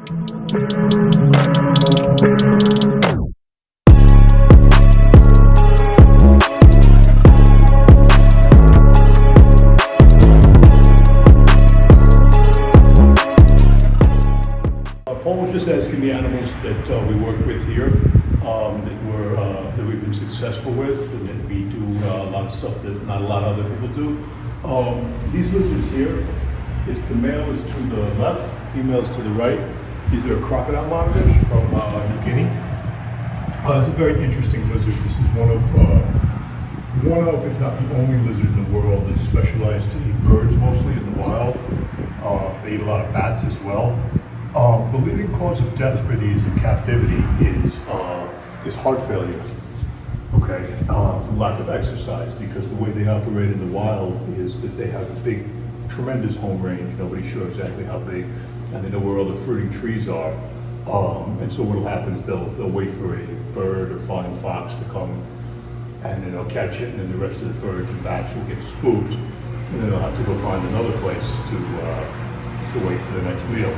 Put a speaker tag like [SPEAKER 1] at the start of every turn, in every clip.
[SPEAKER 1] Paul was just asking the animals that we work with here, that we've been successful with, and that we do a lot of stuff that not a lot of other people do. These lizards here, the male is to the left, female is to the right. These are crocodile monitors from New Guinea. It's a very interesting lizard. This is one of, if not the only lizard in the world that's specialized to eat birds, mostly in the wild. They eat a lot of bats as well. The leading cause of death for these in captivity is heart failure. Okay, from lack of exercise, because the way they operate in the wild is that they have a big, tremendous home range. Nobody's sure exactly how big, and they know where all the fruiting trees are. And so what'll happen is they'll wait for a bird or flying fox to come, and then they'll catch it, and then the rest of the birds and bats will get spooked, and then they'll have to go find another place to wait for the next meal,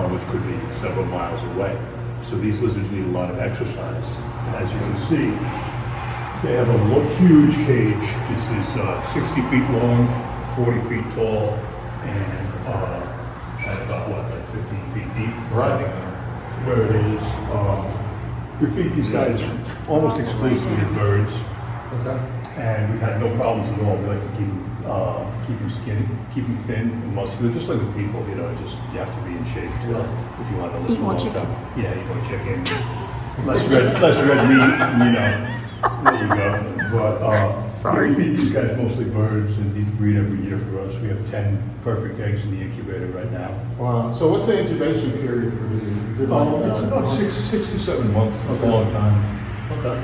[SPEAKER 1] which could be several miles away. So these lizards need a lot of exercise. And as you can see, they have a huge cage. This is 60 feet long, 40 feet tall, and about like 15 feet deep, depending on where it is. We feed these guys almost exclusively to birds.
[SPEAKER 2] Okay.
[SPEAKER 1] And we've had no problems at all. We like to keep them skinny, keep them thin and muscular, just like with people. You know, you have to be in shape if you want to live
[SPEAKER 3] Eat
[SPEAKER 1] a
[SPEAKER 3] more
[SPEAKER 1] long
[SPEAKER 3] chicken.
[SPEAKER 1] time. Yeah, eat more chicken. less red meat. You know, there you go. But
[SPEAKER 3] Sorry.
[SPEAKER 1] we feed these guys mostly birds, and these breed every year for us. We have 10 perfect eggs in the incubator right now.
[SPEAKER 2] Wow. So what's the incubation period for these? Is it like
[SPEAKER 1] It's about 6 to 7 months. It's a long time.
[SPEAKER 2] Okay.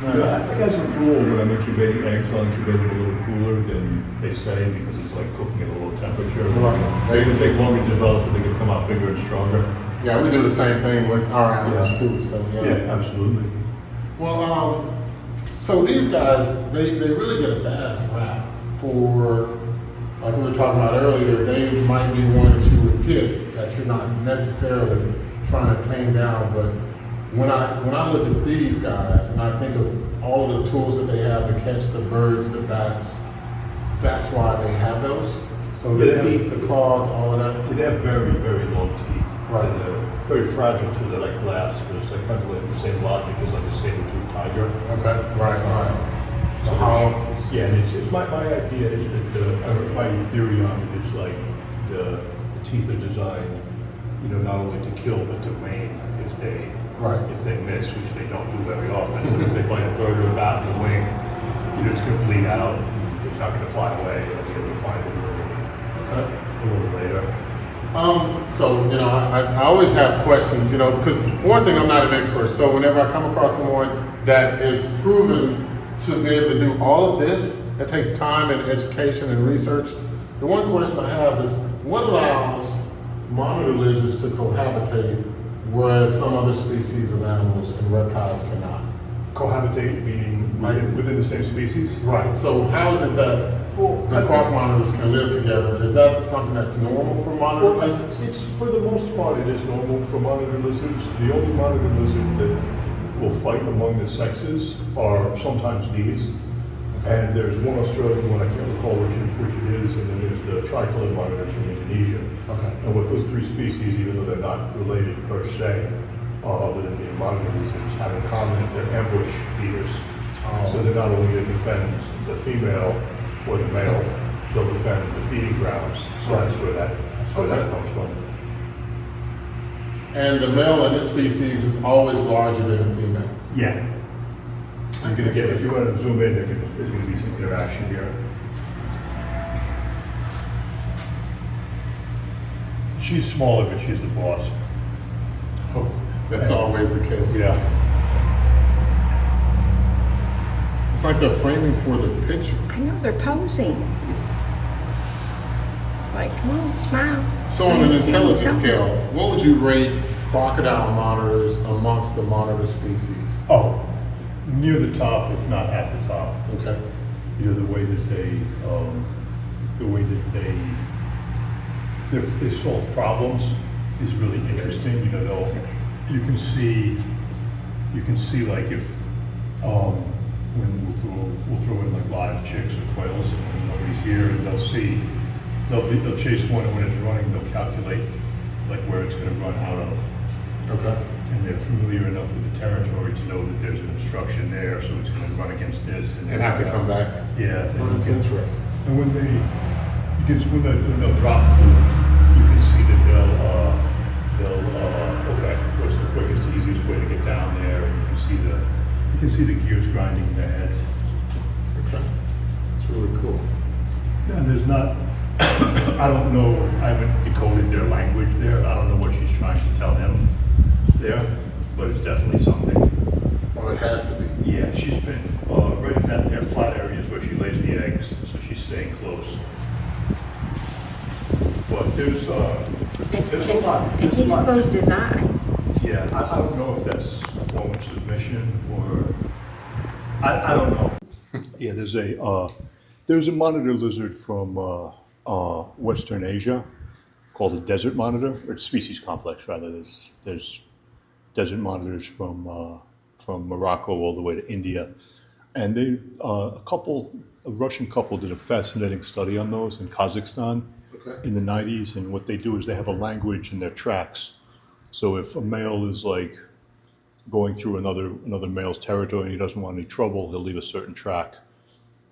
[SPEAKER 1] Yeah, I guess as a rule, when I'm incubating eggs, I'll incubate it a little cooler than they say, because it's like cooking at a low temperature.
[SPEAKER 2] Right.
[SPEAKER 1] They can take longer to develop, but they can come out bigger and stronger.
[SPEAKER 2] Yeah, we do the same thing with our animals too. So
[SPEAKER 1] Yeah, absolutely.
[SPEAKER 2] Well, so these guys, they really get a bad rap for, like we were talking about earlier, they might be one that you would get that you're not necessarily trying to tame down, but when I look at these guys and I think of all of the tools that they have to catch the birds, the bats, that's why they have those. So the teeth, the claws, all of that.
[SPEAKER 1] They have very, very long teeth.
[SPEAKER 2] Right.
[SPEAKER 1] And they're very fragile too. They're like glass, but it's like kind of like the same logic as like a saber-toothed tiger.
[SPEAKER 2] Okay. Right.
[SPEAKER 1] So how? Yeah, and it's my idea is that my theory on it is like the teeth are designed, you know, not only to kill but to maim if they miss, which they don't do very often. But if they bite a bird or a bat in the wing, you know, it's going to bleed out. It's not going to fly away. They'll be able to find it a little later.
[SPEAKER 2] So, you know, I always have questions, you know, because one thing, I'm not an expert. So whenever I come across someone that is proven to be able to do all of this, it takes time and education and research. The one question I have is, what allows monitor lizards to cohabitate, whereas some other species of animals and reptiles cannot?
[SPEAKER 1] Cohabitate, meaning within the same species?
[SPEAKER 2] Right. So how is it that the quark monitors can live together? Is that something that's normal for monitor lizards?
[SPEAKER 1] It's, for the most part, it is normal for monitor lizards. The only monitor lizard that will fight among the sexes are sometimes these. And there's one Australian one, I can't recall which it is, and then there's the tricolored monitors from Indonesia.
[SPEAKER 2] Okay.
[SPEAKER 1] And what those three species, even though they're not related per se, other than being monitor lizards, have in common is they're ambush feeders. So they're not only going to defend the female or the male, they'll defend the feeding grounds. So that's where that comes from.
[SPEAKER 2] And the male in this species is always larger than the female.
[SPEAKER 1] Yeah. You're gonna get, if you want to zoom in, there's going to be some interaction here. She's smaller, but she's the boss.
[SPEAKER 2] Oh, that's always the case.
[SPEAKER 1] Yeah.
[SPEAKER 2] It's like they're framing for the picture.
[SPEAKER 3] I know, they're posing. It's like, come on, smile.
[SPEAKER 2] So on an intelligence
[SPEAKER 3] Something.
[SPEAKER 2] scale, what would you rate crocodile monitors amongst the monitor species?
[SPEAKER 1] Oh, near the top, if not at the top.
[SPEAKER 2] Okay.
[SPEAKER 1] You know, the way that they solve problems is really interesting. You know, you can see like if when we'll throw in like live chicks or quails and nobody's here, and they'll chase one, and when it's running, they'll calculate like where it's going to run out of.
[SPEAKER 2] Okay.
[SPEAKER 1] And they're familiar enough with the territory to know that there's an obstruction there, so it's going to run against this
[SPEAKER 2] And have to come back.
[SPEAKER 1] Yeah.
[SPEAKER 2] Oh, that's interesting.
[SPEAKER 1] And when they'll drop through, you can see that okay, what's the quickest, easiest way to get down there? And you can see the gears grinding in their heads.
[SPEAKER 2] Okay. It's really cool.
[SPEAKER 1] Yeah, there's not. I don't know. I haven't decoded their language there. I don't know what she's trying to tell him there, but it's definitely something.
[SPEAKER 2] Oh, it has to be.
[SPEAKER 1] Yeah, she's been right in that flat areas where she lays the eggs, so she's staying close. But there's a lot.
[SPEAKER 3] And
[SPEAKER 1] There's a
[SPEAKER 3] he's
[SPEAKER 1] lot.
[SPEAKER 3] closed his eyes.
[SPEAKER 1] Yeah, I don't know if that's a form of submission or I don't know. Yeah, there's a monitor lizard from Western Asia called a desert monitor, or species complex rather. There's desert monitors from Morocco all the way to India, and a Russian couple did a fascinating study on those in Kazakhstan in the 90s, and what they do is they have a language in their tracks. So if a male is like going through another male's territory and he doesn't want any trouble, he'll leave a certain track.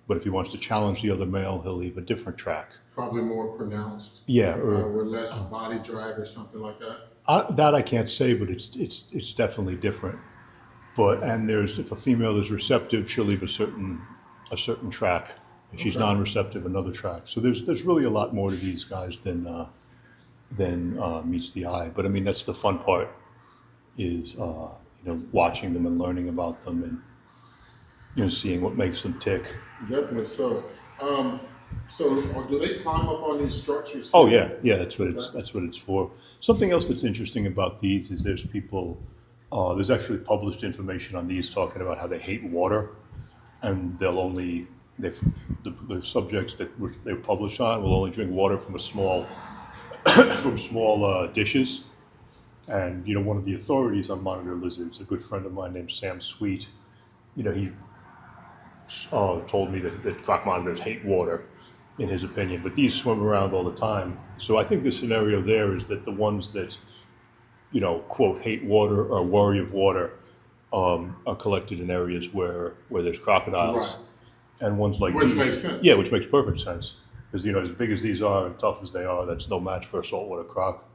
[SPEAKER 1] But if he wants to challenge the other male, he'll leave a different track.
[SPEAKER 2] Probably more pronounced.
[SPEAKER 1] Yeah,
[SPEAKER 2] or less body drag or something like that.
[SPEAKER 1] that I can't say, but it's definitely different. And if a female is receptive, she'll leave a certain track. If she's non-receptive, another track. So there's really a lot more to these guys than meets the eye. But I mean, that's the fun part, is watching them and learning about them and seeing what makes them tick.
[SPEAKER 2] Definitely so. Or do they climb up on these structures?
[SPEAKER 1] Oh yeah, that's what it's for. Something else that's interesting about these is there's actually published information on these talking about how they hate water, and the subjects that they're published on will only drink water from small dishes. And one of the authorities on monitor lizards, a good friend of mine named Sam Sweet, he told me that clock monitors hate water, in his opinion, but these swim around all the time. So I think the scenario there is that the ones that, quote, hate water or worry of water, are collected in areas where there's crocodiles.
[SPEAKER 2] Right.
[SPEAKER 1] And ones like
[SPEAKER 2] Which
[SPEAKER 1] these.
[SPEAKER 2] makes sense.
[SPEAKER 1] Yeah, which makes perfect sense. Because, as big as these are and tough as they are, that's no match for a saltwater croc.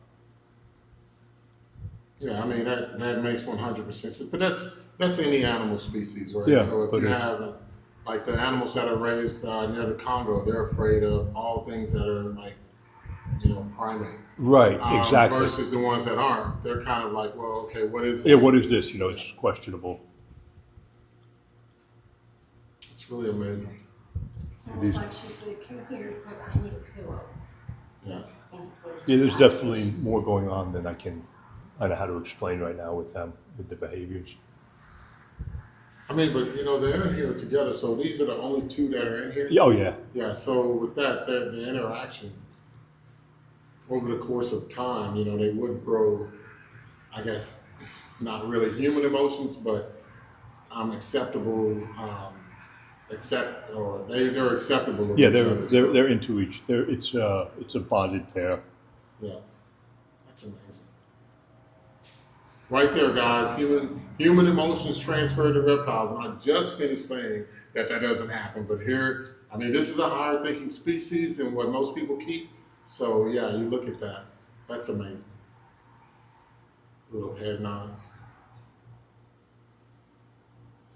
[SPEAKER 2] Yeah, I mean, that makes 100% sense. But that's any animal species, right?
[SPEAKER 1] Yeah,
[SPEAKER 2] So if
[SPEAKER 1] but
[SPEAKER 2] you have, like the animals that are raised near the Congo, they're afraid of all things that are like, primate.
[SPEAKER 1] Right, exactly.
[SPEAKER 2] Versus the ones that aren't. They're kind of like, well, okay, what is
[SPEAKER 1] Yeah,
[SPEAKER 2] that?
[SPEAKER 1] what is this? It's questionable.
[SPEAKER 2] It's really amazing.
[SPEAKER 3] It's almost like she said, come here because I need a pillow.
[SPEAKER 2] Yeah.
[SPEAKER 3] And he closed
[SPEAKER 1] Yeah,
[SPEAKER 3] his
[SPEAKER 1] there's
[SPEAKER 3] eyes.
[SPEAKER 1] definitely more going on than I know how to explain right now with them, with the behaviors.
[SPEAKER 2] I mean, but they're in here together, so these are the only two that are in here.
[SPEAKER 1] Yeah, oh yeah.
[SPEAKER 2] Yeah, so with that, the interaction over the course of time, they would grow, I guess, not really human emotions, but acceptable, they're acceptable. With
[SPEAKER 1] Yeah,
[SPEAKER 2] each other,
[SPEAKER 1] they're into each. It's a bonded pair.
[SPEAKER 2] Yeah, that's amazing. Right there, guys. Human emotions transfer to reptiles, and I just finished saying that doesn't happen. But here, I mean, this is a higher thinking species than what most people keep. So yeah, you look at that. That's amazing. Little head nods.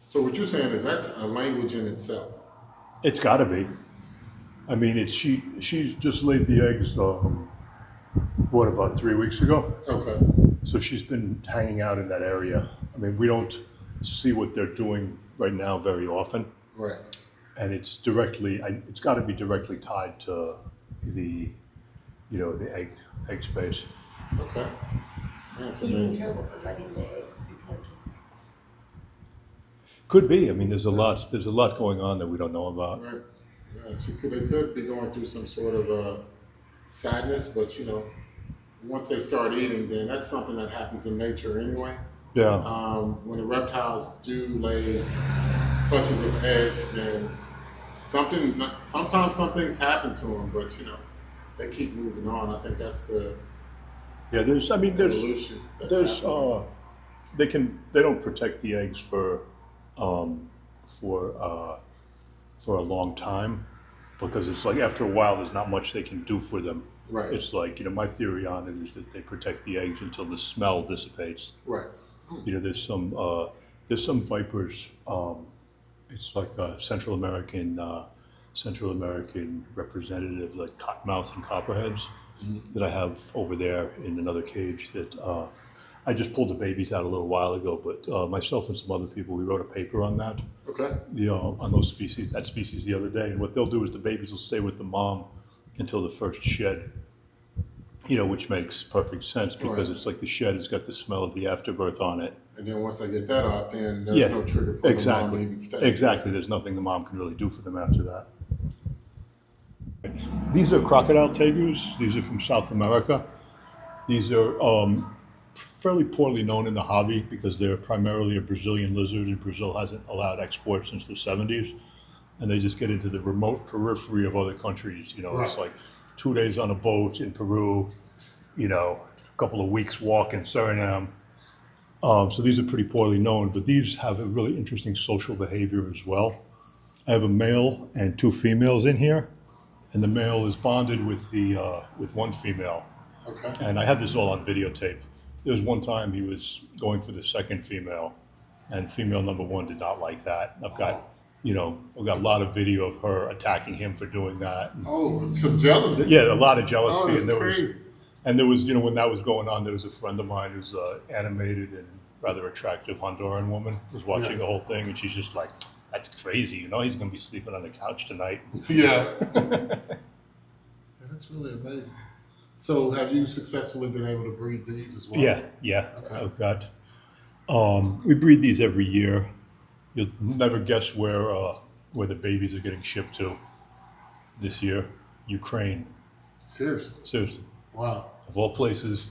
[SPEAKER 2] So what you're saying is that's a language in itself.
[SPEAKER 1] It's got to be. I mean, she just laid the eggs. About 3 weeks ago?
[SPEAKER 2] Okay.
[SPEAKER 1] So she's been hanging out in that area. I mean, we don't see what they're doing right now very often.
[SPEAKER 2] Right.
[SPEAKER 1] And it's got to be directly tied to the egg space.
[SPEAKER 2] Okay. That's
[SPEAKER 3] He's in
[SPEAKER 2] amazing.
[SPEAKER 3] trouble for letting the eggs be taken.
[SPEAKER 1] Could be. I mean, there's a lot going on that we don't know about.
[SPEAKER 2] Right. Yeah. They could be going through some sort of sadness, but once they start eating, then that's something that happens in nature anyway.
[SPEAKER 1] Yeah.
[SPEAKER 2] When the reptiles do lay clutches of eggs, then sometimes some things happen to them, but they keep moving on. I think that's the
[SPEAKER 1] Yeah, there's
[SPEAKER 2] evolution that's happening.
[SPEAKER 1] they don't protect the eggs um, for for a long time, because it's like after a while there's not much they can do for them.
[SPEAKER 2] Right.
[SPEAKER 1] It's like, my theory on it is that they protect the eggs until the smell dissipates.
[SPEAKER 2] Right.
[SPEAKER 1] There's some vipers. It's like a Central American representative, like cottonmouths and copperheads, that I have over there in another cage that I just pulled the babies out a little while ago. But myself and some other people, we wrote a paper on that.
[SPEAKER 2] Okay.
[SPEAKER 1] On that species the other day. And what they'll do is the babies will stay with the mom until the first shed. Which makes perfect sense, because
[SPEAKER 2] Right.
[SPEAKER 1] it's like the shed has got the smell of the afterbirth on it.
[SPEAKER 2] And then once they get that off, then there's no trigger for the mom to even stay.
[SPEAKER 1] Exactly. There's nothing the mom can really do for them after that. These are crocodile tegus. These are from South America. These are fairly poorly known in the hobby because they're primarily a Brazilian lizard, and Brazil hasn't allowed export since the 70s. And they just get into the remote periphery of other countries. It's
[SPEAKER 2] Right.
[SPEAKER 1] like 2 days on a boat in Peru, a couple of weeks walk in Suriname. So these are pretty poorly known, but these have a really interesting social behavior as well. I have a male and 2 females in here, and the male is bonded with with one female.
[SPEAKER 2] Okay.
[SPEAKER 1] And I had this all on videotape. There was one time he was going for the second female, and female number 1 did not like that. I've got a lot of video of her attacking him for doing that.
[SPEAKER 2] Oh, some jealousy.
[SPEAKER 1] Yeah, a lot of jealousy.
[SPEAKER 2] Oh, that's
[SPEAKER 1] and
[SPEAKER 2] crazy.
[SPEAKER 1] there was, when that was going on, there was a friend of mine who's an animated and rather attractive Honduran woman was watching
[SPEAKER 2] Yeah.
[SPEAKER 1] the whole thing, and she's just like, "That's crazy. He's going to be sleeping on the couch tonight."
[SPEAKER 2] Yeah. That's really amazing. So, have you successfully been able to breed these as well?
[SPEAKER 1] Yeah.
[SPEAKER 2] Okay.
[SPEAKER 1] I've got. We breed these every year. You'll never guess where the babies are getting shipped to this year. Ukraine.
[SPEAKER 2] Seriously.
[SPEAKER 1] Seriously,
[SPEAKER 2] Wow.
[SPEAKER 1] of all places.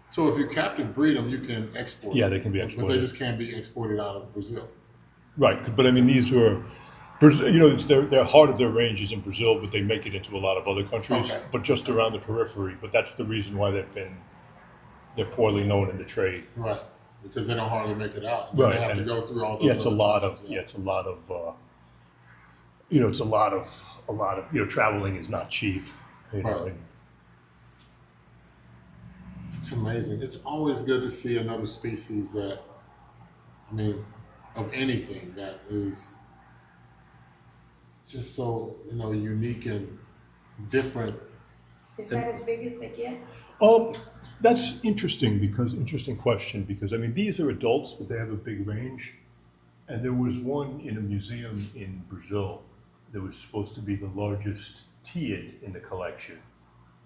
[SPEAKER 2] So, if you captive breed them, you can export.
[SPEAKER 1] Yeah,
[SPEAKER 2] them,
[SPEAKER 1] they can be
[SPEAKER 2] but
[SPEAKER 1] exported.
[SPEAKER 2] they just can't be exported out of Brazil.
[SPEAKER 1] Right, but I mean, these are, their heart of their range is in Brazil, but they make it into a lot of other countries,
[SPEAKER 2] Okay.
[SPEAKER 1] but just around the periphery. But that's the reason why they're poorly known in the trade.
[SPEAKER 2] Right. Because they don't hardly make it out.
[SPEAKER 1] Right,
[SPEAKER 2] They have to
[SPEAKER 1] and-
[SPEAKER 2] go through all those.
[SPEAKER 1] Yeah, it's a
[SPEAKER 2] other
[SPEAKER 1] lot of,
[SPEAKER 2] countries.
[SPEAKER 1] it's a lot of, traveling is not cheap.
[SPEAKER 2] Right. It's amazing. It's always good to see another species that, of anything that is just so, unique and different.
[SPEAKER 3] Is that as big as they get?
[SPEAKER 1] That's interesting question, because I mean, these are adults, but they have a big range. And there was one in a museum in Brazil that was supposed to be the largest teid in the collection.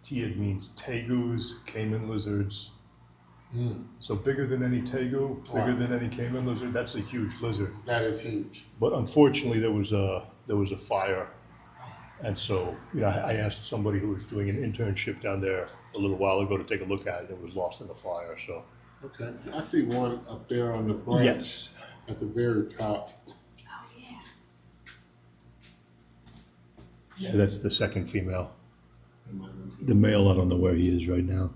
[SPEAKER 1] Teid means tegus, caiman lizards. So bigger than any tegu, bigger
[SPEAKER 2] Wow.
[SPEAKER 1] than any caiman lizard. That's a huge lizard.
[SPEAKER 2] That is huge.
[SPEAKER 1] But unfortunately, there was a fire, and so I asked somebody who was doing an internship down there a little while ago to take a look at it. It was lost in the fire. So
[SPEAKER 2] Okay. I see one up there on the branch
[SPEAKER 1] yes,
[SPEAKER 2] at the very top.
[SPEAKER 3] Oh, yeah.
[SPEAKER 1] yeah, that's the second female.
[SPEAKER 2] Am I losing-
[SPEAKER 1] The male, I don't know where he is right now.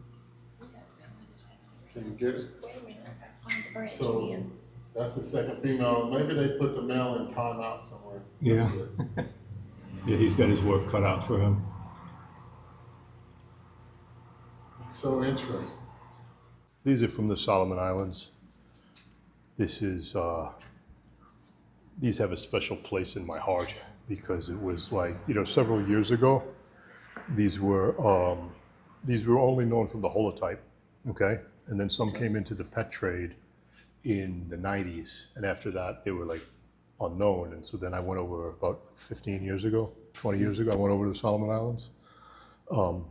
[SPEAKER 2] Can you get it?
[SPEAKER 3] Wait a minute, I gotta find the branch
[SPEAKER 2] So
[SPEAKER 3] again.
[SPEAKER 2] that's the second female. Maybe they put the male in timeout somewhere.
[SPEAKER 1] Yeah.
[SPEAKER 2] That's good.
[SPEAKER 1] Yeah, he's got his work cut out for him.
[SPEAKER 2] It's so interesting.
[SPEAKER 1] These are from the Solomon Islands. These have a special place in my heart because it was like, several years ago, these were only known from the holotype, okay? And then some came into the pet trade in the 90s, and after that, they were like unknown. And so then I went over about 15 years ago, 20 years ago, I went over to the Solomon Islands,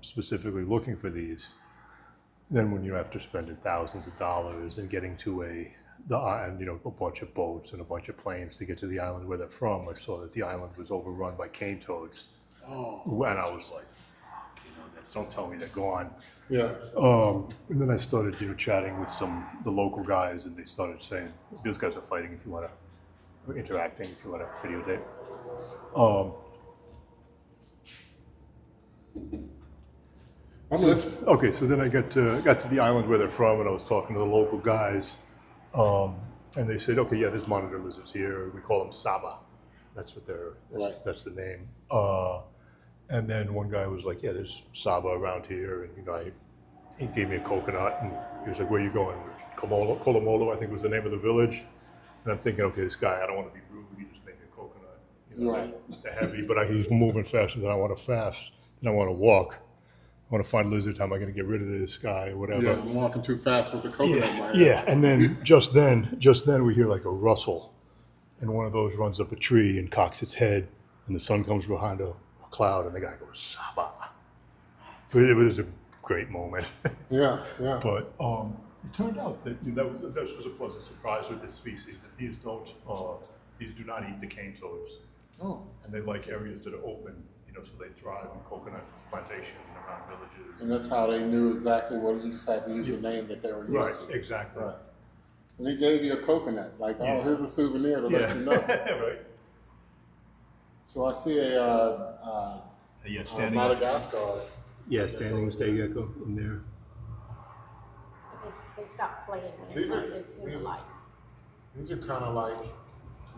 [SPEAKER 1] specifically looking for these. Then when you're after spending thousands of dollars and getting to a bunch of boats and a bunch of planes to get to the island where they're from, I saw that the island was overrun by cane toads.
[SPEAKER 2] Oh,
[SPEAKER 1] And I was like, fuck, birds. Don't tell me they're gone.
[SPEAKER 2] Yeah.
[SPEAKER 1] And then I started, chatting with the local guys, and they started saying, those guys are fighting if you want to, interacting if you want to videotape.
[SPEAKER 2] I'm listening.
[SPEAKER 1] Okay, so then I got to the island where they're from, and I was talking to the local guys, and they said, okay, yeah, there's monitor lizards here. We call them Saba. That's what that's the name. And then one guy was like, yeah, there's Saba around here, and he gave me a coconut, and he was like, where are you going? Kolomolo, I think was the name of the village. And I'm thinking, okay, this guy, I don't want to be rude. He just made me a coconut.
[SPEAKER 2] Right.
[SPEAKER 1] They're heavy, but he's moving faster than I want to fast. Then I want to walk. I want to find lizards. How am I going to get rid of this guy or whatever?
[SPEAKER 2] Yeah, I'm walking too fast with the coconut in my hand.
[SPEAKER 1] Yeah, and then just then we hear like a rustle, and one of those runs up a tree and cocks its head, and the sun comes behind a cloud, and the guy goes Saba. It was a great moment.
[SPEAKER 2] Yeah.
[SPEAKER 1] But it turned out that that was a pleasant surprise with this species, that these do not eat decaying toads.
[SPEAKER 2] Oh.
[SPEAKER 1] And they like areas that are open, so they thrive in coconut plantations and around villages.
[SPEAKER 2] And that's how they knew exactly what you just had to use the name that they were used
[SPEAKER 1] Right,
[SPEAKER 2] to.
[SPEAKER 1] exactly.
[SPEAKER 2] Right. And he gave you a coconut, like, oh, here's a souvenir to let you know.
[SPEAKER 1] Right.
[SPEAKER 2] So I see a
[SPEAKER 1] Standing.
[SPEAKER 2] Madagascar.
[SPEAKER 1] Yeah, standing stay gecko in there.
[SPEAKER 3] They stop playing when
[SPEAKER 2] These are-
[SPEAKER 3] it's in the
[SPEAKER 2] these are-
[SPEAKER 3] light.
[SPEAKER 2] These are kind of like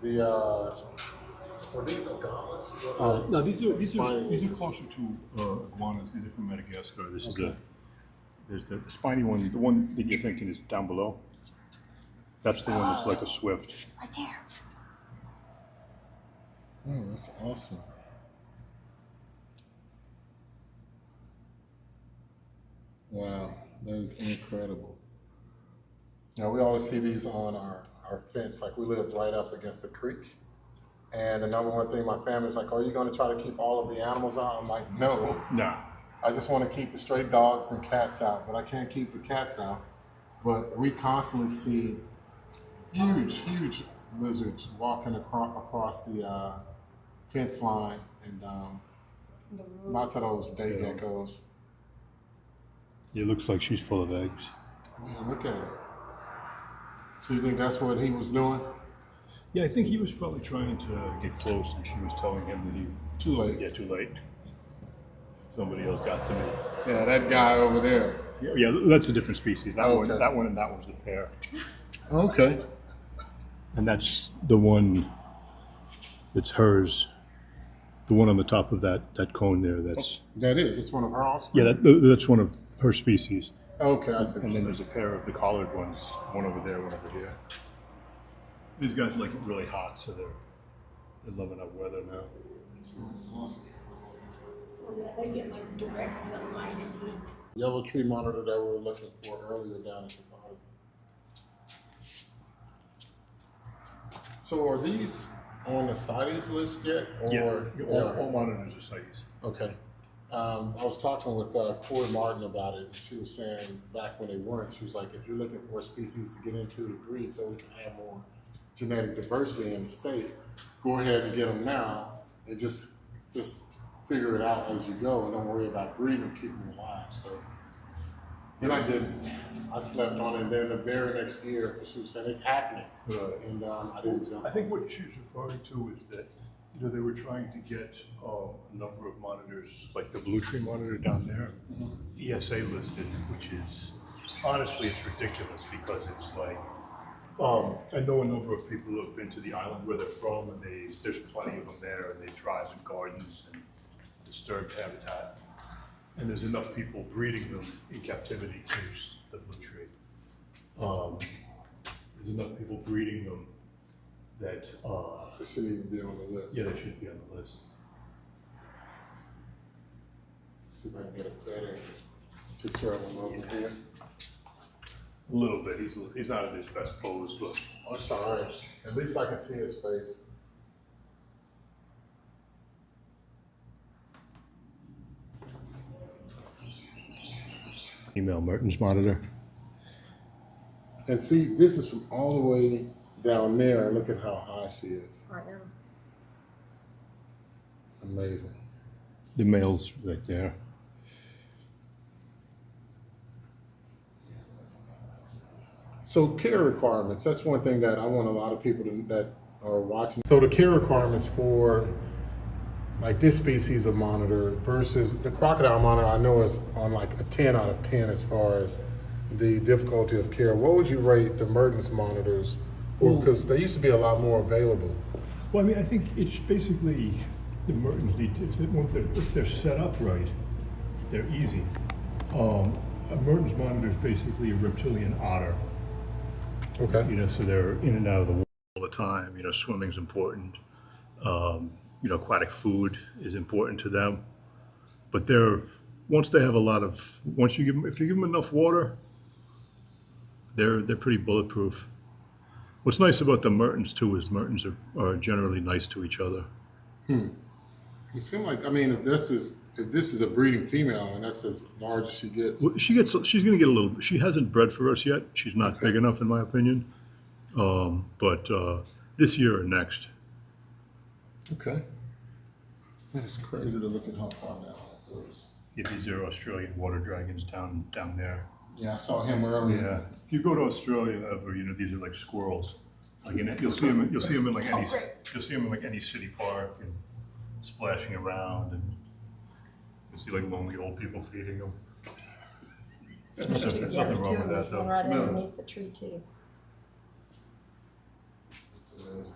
[SPEAKER 2] the, are these agamas?
[SPEAKER 1] No, these
[SPEAKER 2] Spiny
[SPEAKER 1] are closer to iguanas. These are from Madagascar. This is there's the spiny one. The one that you're thinking is down below. That's the one that's like a swift.
[SPEAKER 3] Right there.
[SPEAKER 2] Oh, that's awesome. Wow, that is incredible. Now, we always see these on our fence, like we live right up against the creek. And the number one thing my family's like, are you going to try to keep all of the animals out? I'm like, no.
[SPEAKER 1] Nah.
[SPEAKER 2] I just want to keep the stray dogs and cats out, but I can't keep the cats out. But we constantly see huge lizards walking across the fence line, and lots of those day geckos.
[SPEAKER 1] It looks like she's full of eggs.
[SPEAKER 2] Man, look at it. So you think that's what he was doing?
[SPEAKER 1] Yeah, I think he was probably trying to get close, and she was telling him that he.
[SPEAKER 2] Too late.
[SPEAKER 1] Yeah, too late. Somebody else got to me.
[SPEAKER 2] Yeah, that guy over there.
[SPEAKER 1] Yeah, that's a different species. That
[SPEAKER 2] Okay.
[SPEAKER 1] one, that one, and that one's the pair.
[SPEAKER 2] Okay.
[SPEAKER 1] And that's the one that's hers. The one on the top of that cone there. That's
[SPEAKER 2] That is. It's one of her offspring.
[SPEAKER 1] yeah. That's one of her species.
[SPEAKER 2] Okay, I see.
[SPEAKER 1] And then there's a pair of the collared ones. One over there, one over here. These guys like it really hot, so they're loving our weather now.
[SPEAKER 2] That's awesome.
[SPEAKER 3] They get like direct sunlight and heat.
[SPEAKER 2] Yellow tree monitor that we were looking for earlier down at the bottom. So are these on the CITES list yet? Or
[SPEAKER 1] all monitors are CITES.
[SPEAKER 2] Okay. I was talking with Corey Martin about it, and she was saying back when they weren't, she was like, if you're looking for a species to get into to breed so we can have more genetic diversity in the state, go ahead and get them now, and just figure it out as you go, and don't worry about breeding them, keep them alive. So, and I didn't. I slept on it, and then the very next year, she was saying it's happening,
[SPEAKER 1] Right.
[SPEAKER 2] and I didn't jump.
[SPEAKER 1] I think what she's referring to is that they were trying to get a number of monitors, like the blue tree monitor down there, ESA listed, which is honestly it's ridiculous because it's like I know a number of people who have been to the island where they're from, and there's plenty of them there, and they thrive in gardens and disturbed habitat, and there's enough people breeding them in captivity to use the blue tree. There's enough people breeding them that
[SPEAKER 2] They shouldn't even be on the list.
[SPEAKER 1] yeah, they should be on the list.
[SPEAKER 2] Let's see if I can get a better picture of him over here.
[SPEAKER 1] A little bit. He's not in his best pose, but
[SPEAKER 2] Oh, it's all right. At least I can see his face.
[SPEAKER 1] email Merton's monitor.
[SPEAKER 2] And see, this is from all the way down there, and look at how high she is.
[SPEAKER 3] Right now.
[SPEAKER 2] Amazing.
[SPEAKER 1] The male's right there.
[SPEAKER 2] So care requirements, that's one thing that I want a lot of people that are watching. So the care requirements for like this species of monitor versus the crocodile monitor, I know is on like a 10 out of 10 as far as the difficulty of care. What would you rate the Mertens monitors for? Because there used to be a lot more available.
[SPEAKER 1] Well, I mean, I think it's basically the Mertens need to, if they're set up right, they're easy. A Mertens monitor is basically a reptilian otter.
[SPEAKER 2] Okay.
[SPEAKER 1] You know, so they're in and out of the water all the time. You know, swimming's important. You know, aquatic food is important to them. But once they have a lot of, if you give them enough water, they're pretty bulletproof. What's nice about the Mertens too is Mertens are generally nice to each other.
[SPEAKER 2] It seems like, I mean, if this is a breeding female and that's as large as she gets.
[SPEAKER 1] Well, she's going to get a little. She hasn't bred for us yet. She's not big enough, in my opinion. But this year or next.
[SPEAKER 2] Okay. That is crazy to look at how far down that goes.
[SPEAKER 1] Yeah, these are Australian water dragons down there.
[SPEAKER 2] Yeah, I saw him earlier.
[SPEAKER 1] Yeah, if you go to Australia ever, you know, these are like squirrels. Like you'll see them in like any city park and splashing around, and you'll see like lonely old people feeding them. There's nothing wrong with that, though.
[SPEAKER 3] One right underneath the tree too.
[SPEAKER 2] That's amazing.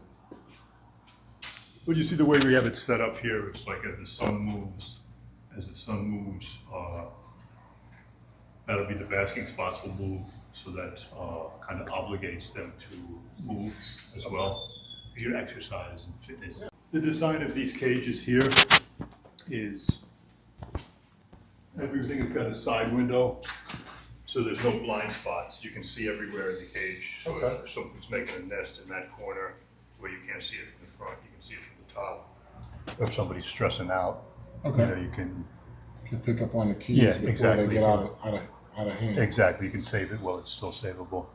[SPEAKER 1] But you see the way we have it set up here, it's like as the sun moves, that'll be the basking spots will move, so that kind of obligates them to move as well. Your exercise and fitness. The design of these cages here is everything has got a side window, so there's no blind spots. You can see everywhere in the cage. So
[SPEAKER 2] Okay.
[SPEAKER 1] if something's making a nest in that corner where you can't see it from the front, you can see it from the top. If somebody's stressing out,
[SPEAKER 2] Okay.
[SPEAKER 1] you know, you can
[SPEAKER 2] Pick up on the keys
[SPEAKER 1] Yeah,
[SPEAKER 2] before
[SPEAKER 1] exactly.
[SPEAKER 2] they get out of hand.
[SPEAKER 1] exactly you can save it while it's still savable.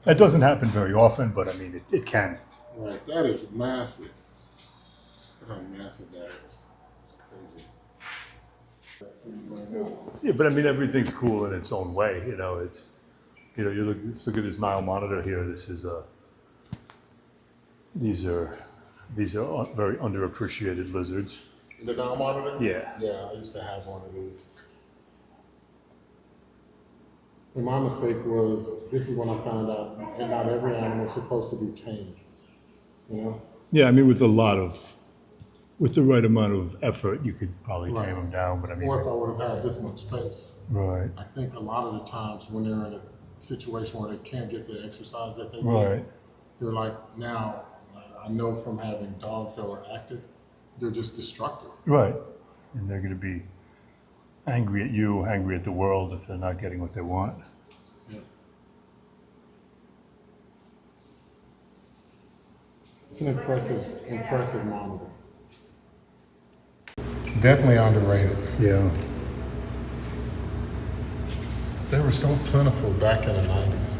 [SPEAKER 1] That doesn't happen very often, but I mean it can.
[SPEAKER 2] Right, that is massive. Look how massive that is. It's crazy.
[SPEAKER 1] Yeah, but I mean everything's cool in its own way. You know, you look at this Nile monitor here. This is these are very underappreciated lizards.
[SPEAKER 2] The Nile monitor?
[SPEAKER 1] Yeah.
[SPEAKER 2] Yeah, I used to have one of these. And my mistake was, this is when I found out that not every animal is supposed to be tamed. You know?
[SPEAKER 1] Yeah, I mean with the right amount of effort, you could probably
[SPEAKER 2] Right.
[SPEAKER 1] tame them down. But I mean,
[SPEAKER 2] Or if I would have had this much space.
[SPEAKER 1] right,
[SPEAKER 2] I think a lot of the times when they're in a situation where they can't get the exercise that they need,
[SPEAKER 1] right,
[SPEAKER 2] they're like, now, I know from having dogs that were active, they're just destructive.
[SPEAKER 1] right, and they're going to be angry at you, angry at the world if they're not getting what they want.
[SPEAKER 2] Yeah. It's an impressive monitor. Definitely underrated.
[SPEAKER 1] Yeah.
[SPEAKER 2] They were so plentiful back in the 90s.